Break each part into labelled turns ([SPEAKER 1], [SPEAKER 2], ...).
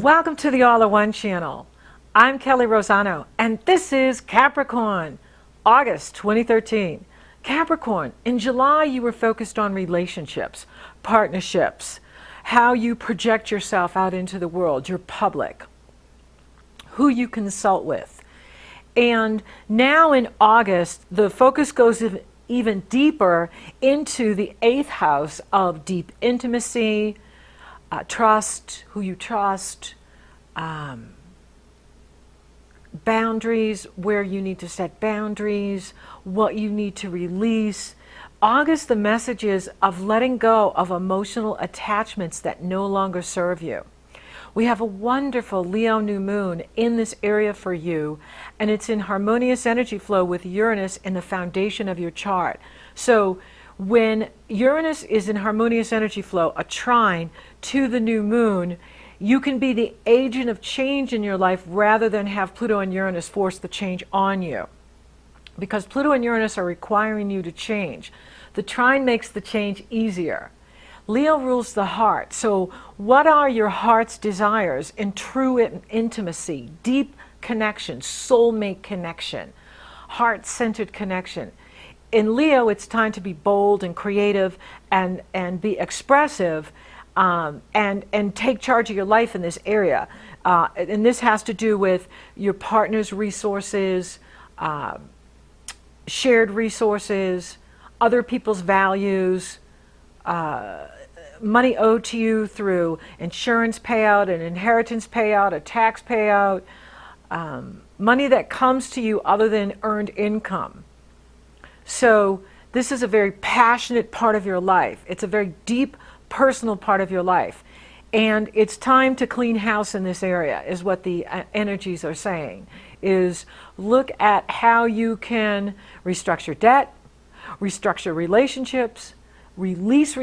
[SPEAKER 1] Welcome to the All-in-One channel. I'm Kelley Rosano, and this is Capricorn, August 2013. Capricorn, in July you were focused on relationships, partnerships, how you project yourself out into the world, your public, who you consult with. And now in August, the focus goes even deeper into the 8th house of deep intimacy, trust, who you trust, boundaries, where you need to set boundaries, what you need to release. August, the message is of letting go of emotional attachments that no longer serve you. We have a wonderful Leo new moon in this area for you, and it's in harmonious energy flow with Uranus in the foundation of your chart. So when Uranus is in harmonious energy flow, a trine to the new moon, you can be the agent of change in your life rather than have Pluto and Uranus force the change on you. Because Pluto and Uranus are requiring you to change. The trine makes the change easier. Leo rules the heart. So what are your heart's desires in true intimacy, deep connection, soulmate connection, heart-centered connection? In Leo, it's time to be bold and creative and be expressive and take charge of your life in this area. And this has to do with your partner's resources, shared resources, other people's values, money owed to you through insurance payout, an inheritance payout, a tax payout, money that comes to you other than earned income. So this is a very passionate part of your life. It's a very deep, personal part of your life. And it's time to clean house in this area, is what the energies are saying, is look at how you can restructure debt, restructure relationships, release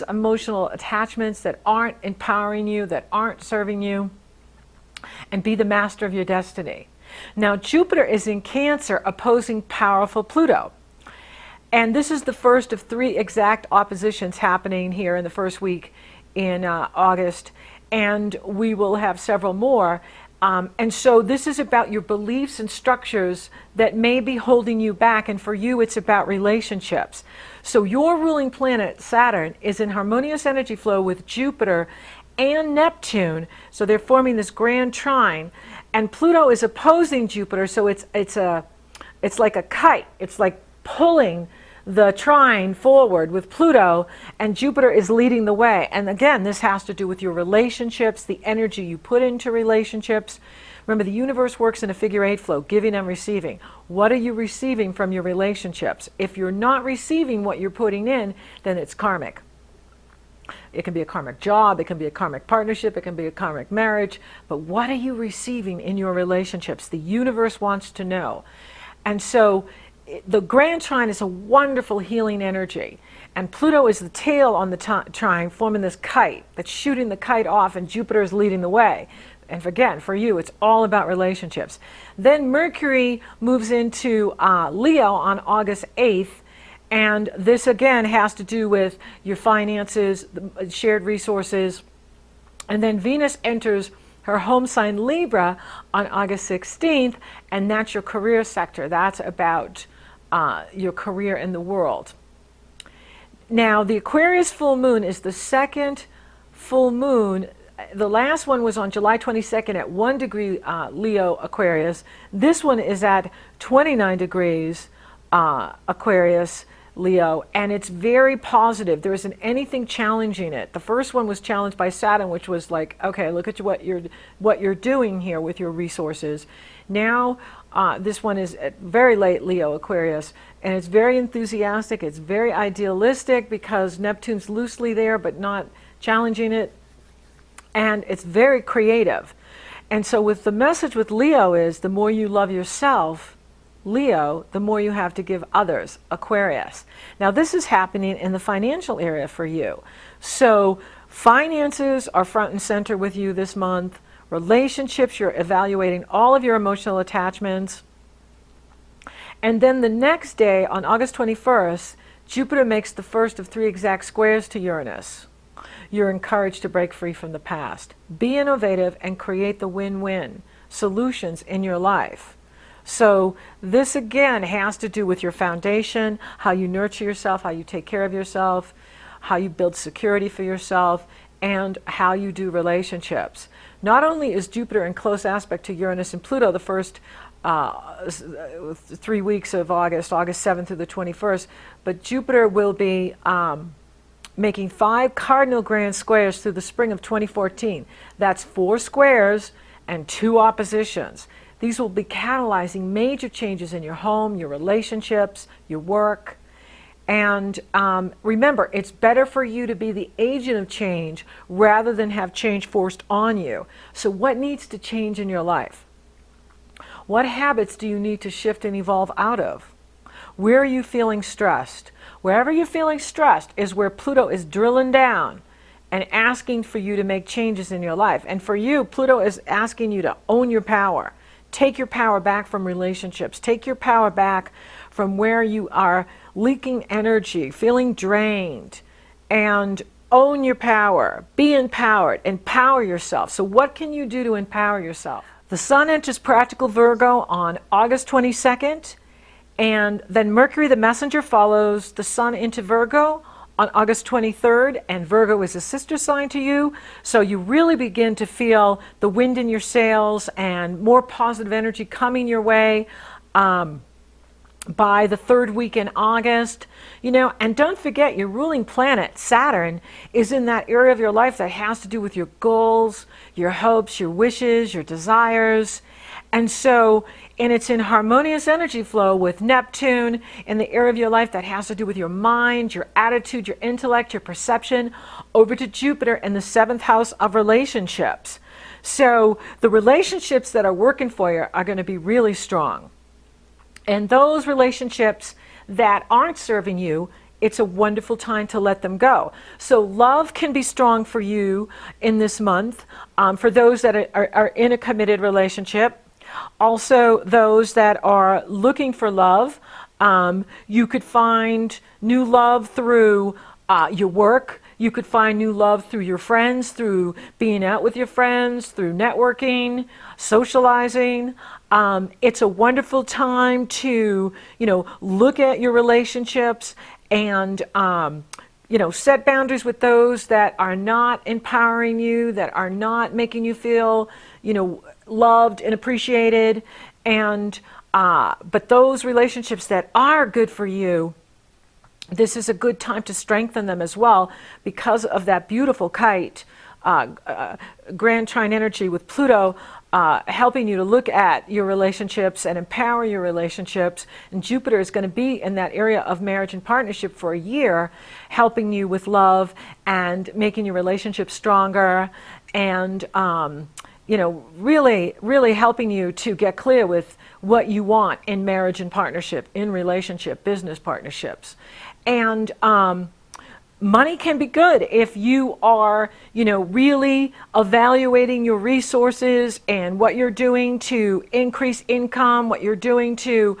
[SPEAKER 1] emotional attachments that aren't empowering you, that aren't serving you, and be the master of your destiny. Now, Jupiter is in Cancer opposing powerful Pluto. And this is the first of 3 exact oppositions happening here in the first week in August. And we will have several more. And so this is about your beliefs and structures that may be holding you back. And for you, it's about relationships. So your ruling planet, Saturn, is in harmonious energy flow with Jupiter and Neptune. So they're forming this grand trine. And Pluto is opposing Jupiter, so it's like a kite. It's like pulling the trine forward with Pluto, and Jupiter is leading the way. And again, this has to do with your relationships, the energy you put into relationships. Remember, the universe works in a figure 8 flow, giving and receiving. What are you receiving from your relationships? If you're not receiving what you're putting in, then it's karmic. It can be a karmic job, it can be a karmic partnership, it can be a karmic marriage, but what are you receiving in your relationships? The universe wants to know. And so the grand trine is a wonderful healing energy, and Pluto is the tail on the trine, forming this kite that's shooting the kite off, and Jupiter is leading the way. And again, for you, it's all about relationships. Then Mercury moves into Leo on August 8th, and this again has to do with your finances, shared resources. And then Venus enters her home sign Libra on August 16th, and that's your career sector. That's about your career in the world. Now, the Aquarius full moon is the second full moon. The last one was on July 22nd at 1 degree Leo Aquarius. This one is at 29 degrees Aquarius Leo, and it's very positive. There isn't anything challenging it. The first one was challenged by Saturn, which was like, okay, look at what you're doing here with your resources. Now this one is at very late Leo Aquarius, and it's very enthusiastic, it's very idealistic because Neptune's loosely there but not challenging it, and it's very creative. And so with the message with Leo is the more you love yourself, Leo, the more you have to give others, Aquarius. Now this is happening in the financial area for you. So finances are front and center with you this month. Relationships, you're evaluating all of your emotional attachments. And then the next day, on August 21st, Jupiter makes the first of 3 exact squares to Uranus. You're encouraged to break free from the past. Be innovative and create the win-win solutions in your life. So this again has to do with your foundation, how you nurture yourself, how you take care of yourself, how you build security for yourself, and how you do relationships. Not only is Jupiter in close aspect to Uranus and Pluto the first 3 weeks of August, August 7th through the 21st, but Jupiter will be making 5 cardinal grand squares through the spring of 2014. That's 4 squares and 2 oppositions. These will be catalyzing major changes in your home, your relationships, your work. And remember, it's better for you to be the agent of change rather than have change forced on you. So what needs to change in your life? What habits do you need to shift and evolve out of? Where are you feeling stressed? Wherever you're feeling stressed is where Pluto is drilling down and asking for you to make changes in your life. And for you, Pluto is asking you to own your power. Take your power back from relationships. Take your power back from where you are leaking energy, feeling drained, and own your power. Be empowered. Empower yourself. So what can you do to empower yourself? The Sun enters practical Virgo on August 22nd, and then Mercury, the messenger, follows the Sun into Virgo on August 23rd, and Virgo is a sister sign to you, so you really begin to feel the wind in your sails and more positive energy coming your way by the 3rd week in August. And don't forget, your ruling planet, Saturn, is in that area of your life that has to do with your goals, your hopes, your wishes, your desires. And it's in harmonious energy flow with Neptune in the area of your life that has to do with your mind, your attitude, your intellect, your perception, over to Jupiter in the 7th house of relationships. So the relationships that are working for you are going to be really strong. And those relationships that aren't serving you, it's a wonderful time to let them go. So love can be strong for you in this month, for those that are in a committed relationship. Also, those that are looking for love, you could find new love through your work. You could find new love through your friends, through being out with your friends, through networking, socializing. It's a wonderful time to, look at your relationships and, set boundaries with those that are not empowering you, that are not making you feel, loved and appreciated. And, but those relationships that are good for you, this is a good time to strengthen them as well because of that beautiful kite, grand trine energy with Pluto helping you to look at your relationships and empower your relationships. And Jupiter is going to be in that area of marriage and partnership for a year, helping you with love and making your relationship stronger and, really, really helping you to get clear with what you want in marriage and partnership, in relationship, business partnerships. And money can be good if you are, really evaluating your resources and what you're doing to increase income, what you're doing to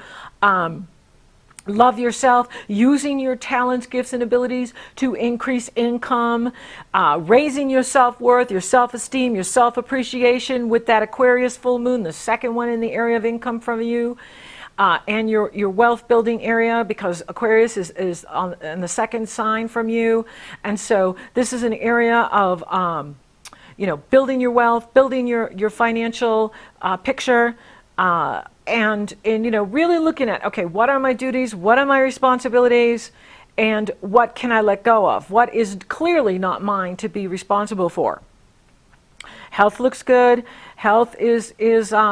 [SPEAKER 1] love yourself, using your talents, gifts, and abilities to increase income, raising your self-worth, your self-esteem, your self-appreciation with that Aquarius full moon, the second one in the area of income from you. And your wealth building area, because Aquarius is in the second sign from you. And so this is an area of, building your wealth, building your financial picture, and really looking at, okay, what are my duties? What are my responsibilities? And what can I let go of? What is clearly not mine to be responsible for? Health looks good. Health is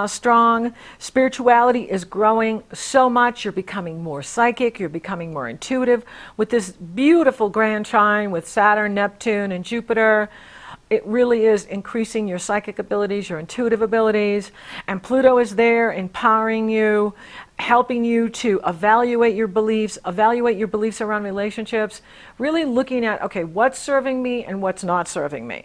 [SPEAKER 1] strong. Spirituality is growing so much. You're becoming more psychic. You're becoming more intuitive. With this beautiful grand trine with Saturn, Neptune, and Jupiter, it really is increasing your psychic abilities, your intuitive abilities. And Pluto is there empowering you, helping you to evaluate your beliefs around relationships, really looking at, okay, what's serving me and what's not serving me.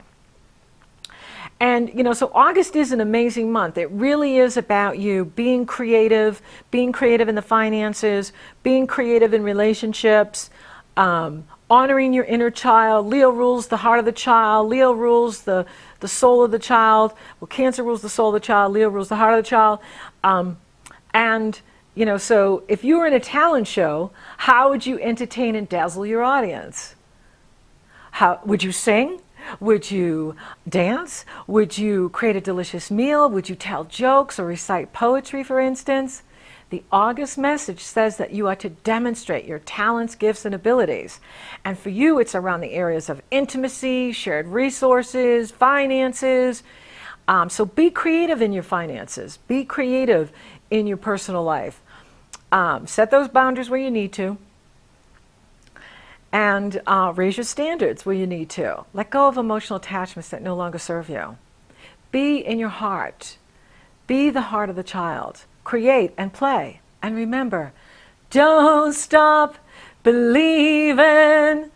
[SPEAKER 1] And, so August is an amazing month. It really is about you being creative in the finances, being creative in relationships, honoring your inner child. Leo rules the heart of the child. Leo rules the soul of the child. Well, Cancer rules the soul of the child. Leo rules the heart of the child. And, you know, so if you were in a talent show, how would you entertain and dazzle your audience? How would you sing? Would you dance? Would you create a delicious meal? Would you tell jokes or recite poetry, for instance? The August message says that you are to demonstrate your talents, gifts, and abilities. And for you, it's around the areas of intimacy, shared resources, finances. So be creative in your finances. Be creative in your personal life. Set those boundaries where you need to. And raise your standards where you need to. Let go of emotional attachments that no longer serve you. Be in your heart. Be the heart of the child. Create and play. And remember, don't stop believing.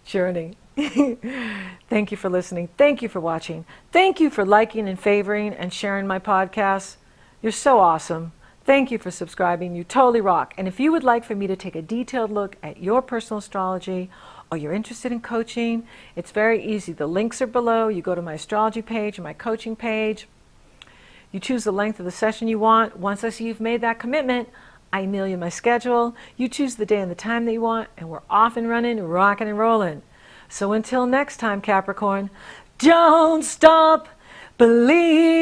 [SPEAKER 1] Journey. Thank you for listening. Thank you for watching. Thank you for liking and favoring and sharing my podcasts. You're so awesome. Thank you for subscribing. You totally rock. And if you would like for me to take a detailed look at your personal astrology, or you're interested in coaching, it's very easy. The links are below. You go to my astrology page and my coaching page. You choose the length of the session you want. Once I see you've made that commitment, I email you my schedule. You choose the day and the time that you want, and we're off and running, rocking and rolling. So until next time, Capricorn, don't stop believing.